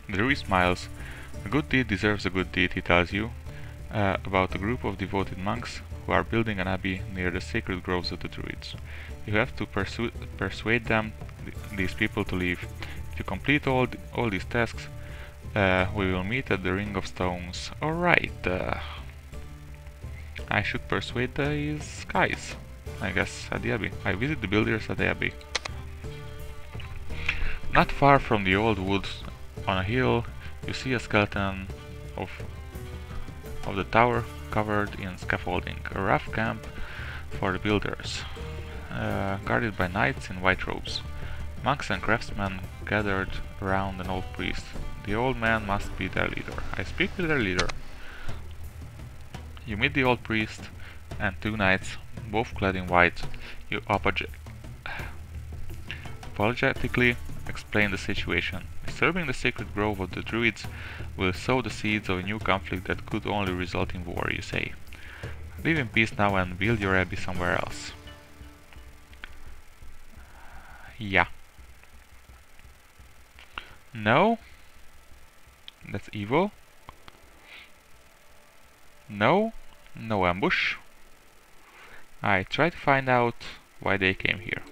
The druid smiles. A good deed deserves a good deed, he tells you, about a group of devoted monks who are building an abbey near the sacred groves of the druids. You have to persuade them, these people, to leave. If you complete all these tasks, we will meet at the Ring of Stones. Alright, I should persuade these guys, I guess, at the abbey. I visit the builders at the abbey. Not far from the old woods, on a hill, you see a skeleton of the tower covered in scaffolding, a rough camp for the builders, guarded by knights in white robes. Monks and craftsmen gathered around an old priest. The old man must be their leader. I speak with their leader. You meet the old priest and two knights, both clad in white. You apologetically explain the situation. Disturbing the sacred grove of the druids will sow the seeds of a new conflict that could only result in war, you say. Live in peace now and build your abbey somewhere else. Yeah. No? That's evil. No? No ambush. I try to find out why they came here.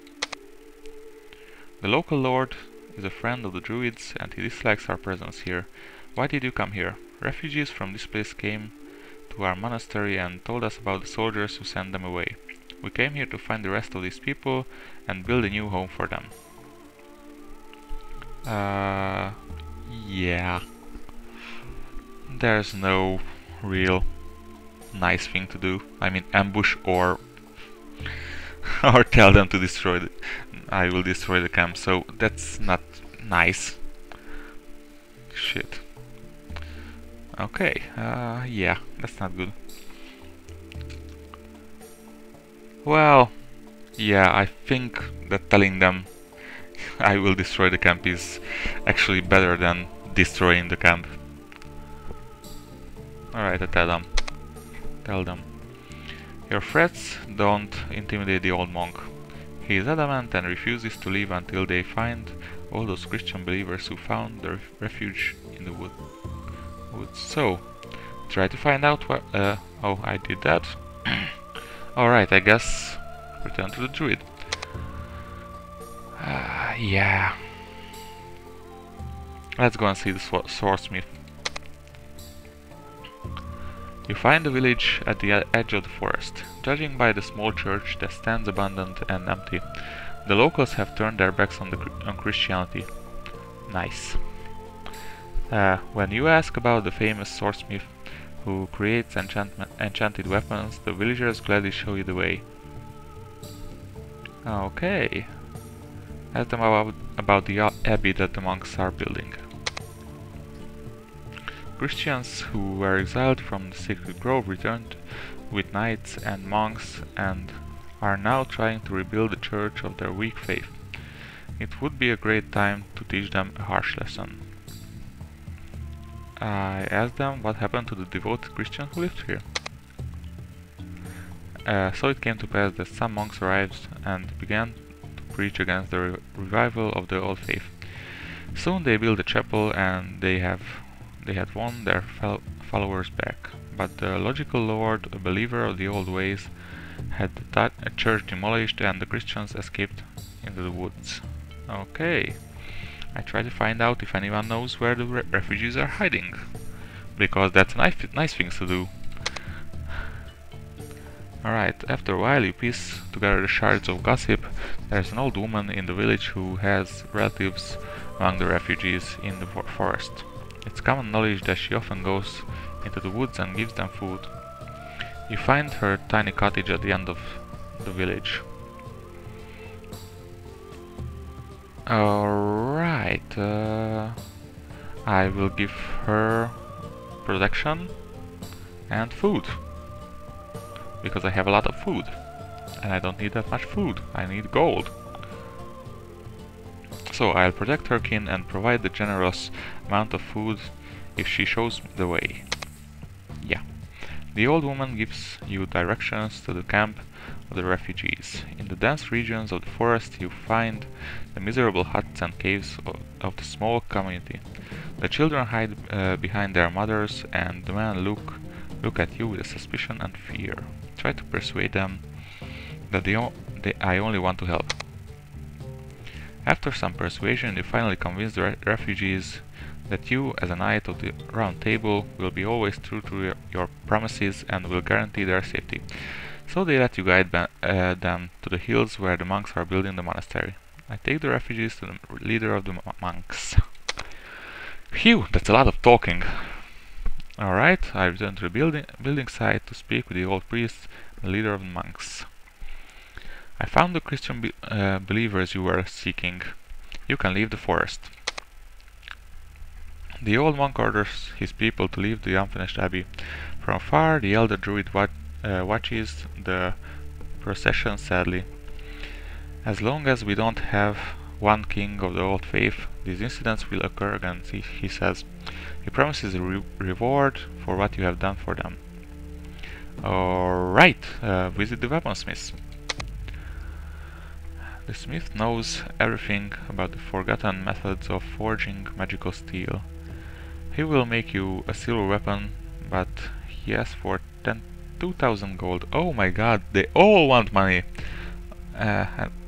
The local lord is a friend of the druids and he dislikes our presence here. Why did you come here? Refugees from this place came to our monastery and told us about the soldiers who sent them away. We came here to find the rest of these people and build a new home for them. Yeah. There's no real nice thing to do. I mean, ambush or or tell them to destroy it. I will destroy the camp, so that's not nice. Shit. Okay, yeah, that's not good. Well, yeah, I think that telling them I will destroy the camp is actually better than destroying the camp. Alright, I tell them. Your threats don't intimidate the old monk. He is adamant and refuses to leave until they find all those Christian believers who found their refuge in the woods. So, try to find out where... oh, I did that. Alright, I guess return to the druid. Yeah. Let's go and see the swordsmith. You find the village at the edge of the forest. Judging by the small church that stands abandoned and empty, the locals have turned their backs on Christianity. Nice. When you ask about the famous swordsmith who creates enchanted weapons, the villagers gladly show you the way. Okay. Ask them about the abbey that the monks are building. Christians who were exiled from the sacred grove returned with knights and monks and are now trying to rebuild the church of their weak faith. It would be a great time to teach them a harsh lesson. I asked them what happened to the devoted Christians who lived here. So it came to pass that some monks arrived and began to preach against the revival of the old faith. Soon they built a chapel and they had won their followers back. But the logical lord, a believer of the old ways, had the church demolished and the Christians escaped into the woods. Okay. I try to find out if anyone knows where the refugees are hiding. Because that's nice things to do. Alright, after a while you piece together the shards of gossip. There's an old woman in the village who has relatives among the refugees in the forest. It's common knowledge that she often goes into the woods and gives them food. You find her tiny cottage at the end of the village. Alright, I will give her protection and food. Because I have a lot of food. And I don't need that much food, I need gold. So I'll protect her kin and provide the generous amount of food if she shows the way. Yeah. The old woman gives you directions to the camp of the refugees. In the dense regions of the forest you find the miserable huts and caves of the small community. The children hide behind their mothers, and the men look at you with suspicion and fear. Try to persuade them that I only want to help. After some persuasion, you finally convince the refugees that you, as a knight of the Round Table, will be always true to your promises and will guarantee their safety. So they let you guide them to the hills where the monks are building the monastery. I take the refugees to the leader of the monks. Phew, that's a lot of talking. Alright, I return to the building site to speak with the old priest and leader of the monks. I found the Christian believers you were seeking. You can leave the forest. The old monk orders his people to leave the unfinished abbey. From afar, the elder druid watches the procession sadly. As long as we don't have one king of the old faith, these incidents will occur again, he says. He promises a reward for what you have done for them. Alright, visit the weaponsmith. The smith knows everything about the forgotten methods of forging magical steel. He will make you a silver weapon, but he asks for 2,000 gold. Oh my god, they all want money!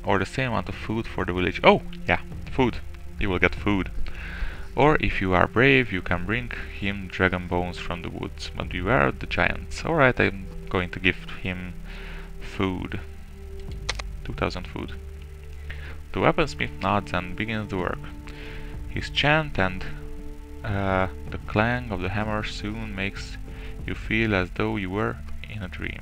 Or the same amount of food for the village. Oh, yeah, food. You will get food. Or if you are brave, you can bring him dragon bones from the woods, but beware of the giants. Alright, I'm going to give him food. 2,000 food. The weaponsmith nods and begins the work. His chant and the clang of the hammer soon makes you feel as though you were in a dream.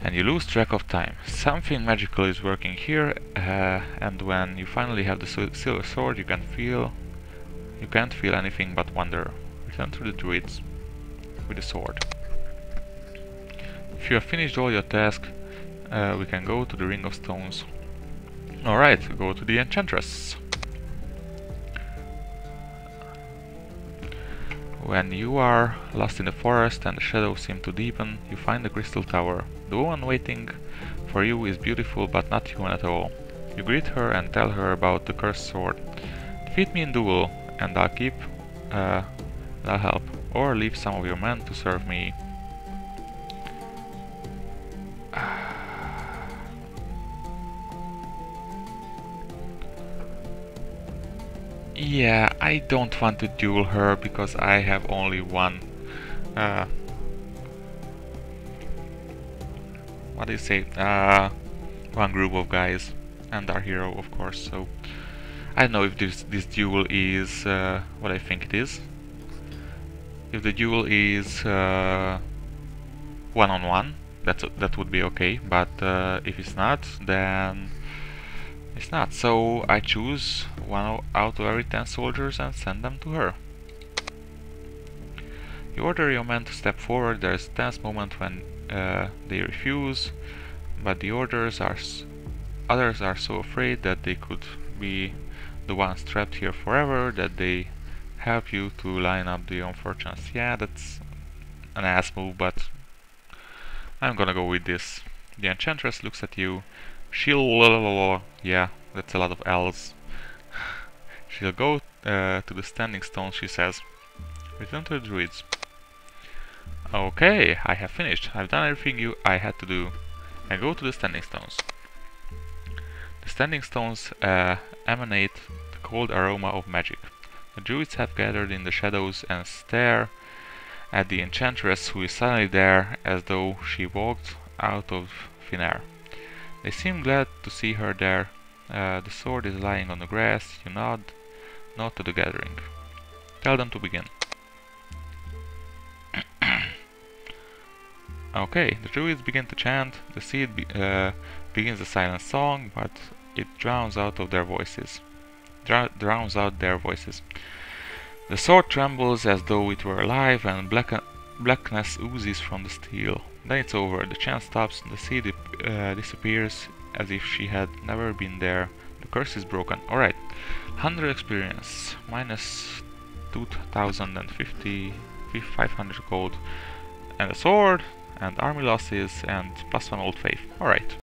And you lose track of time. Something magical is working here, and when you finally have the silver sword, you can't feel anything but wonder. Return to the druids with the sword. If you have finished all your tasks, we can go to the Ring of Stones. Alright, go to the Enchantress. When you are lost in the forest and the shadows seem to deepen, you find the Crystal Tower. The woman waiting for you is beautiful but not human at all. You greet her and tell her about the cursed sword. Defeat me in duel, and I'll help, or leave some of your men to serve me. Yeah, I don't want to duel her because I have only one. What do you say? One group of guys, and our hero, of course. So I don't know if this duel is what I think it is. If the duel is one-on-one, that would be okay. But if it's not, then it's not. So I choose one out of every 10 soldiers and send them to her. You order your men to step forward. There is a tense moment when they refuse, but the others are so afraid that they could be the ones trapped here forever that they help you to line up the unfortunates. Yeah, that's an ass move, but I'm gonna go with this. The Enchantress looks at you. Yeah, that's a lot of L's. She'll go to the Standing Stones, she says. Return to the druids. Okay, I have finished. I've done everything I had to do. I go to the Standing Stones. The Standing Stones emanate the cold aroma of magic. The druids have gathered in the shadows and stare at the Enchantress, who is suddenly there as though she walked out of thin air. They seem glad to see her there. The sword is lying on the grass. You nod to the gathering. Tell them to begin. Okay, the druids begin to chant. The seed begins a silent song, but it drowns out their voices. The sword trembles as though it were alive, and blackness oozes from the steel. Then it's over. The chant stops. The seed disappears as if she had never been there. The curse is broken. Alright, 100 experience, minus 2050, 500 gold, and a sword, and army losses, and +1 old faith. Alright.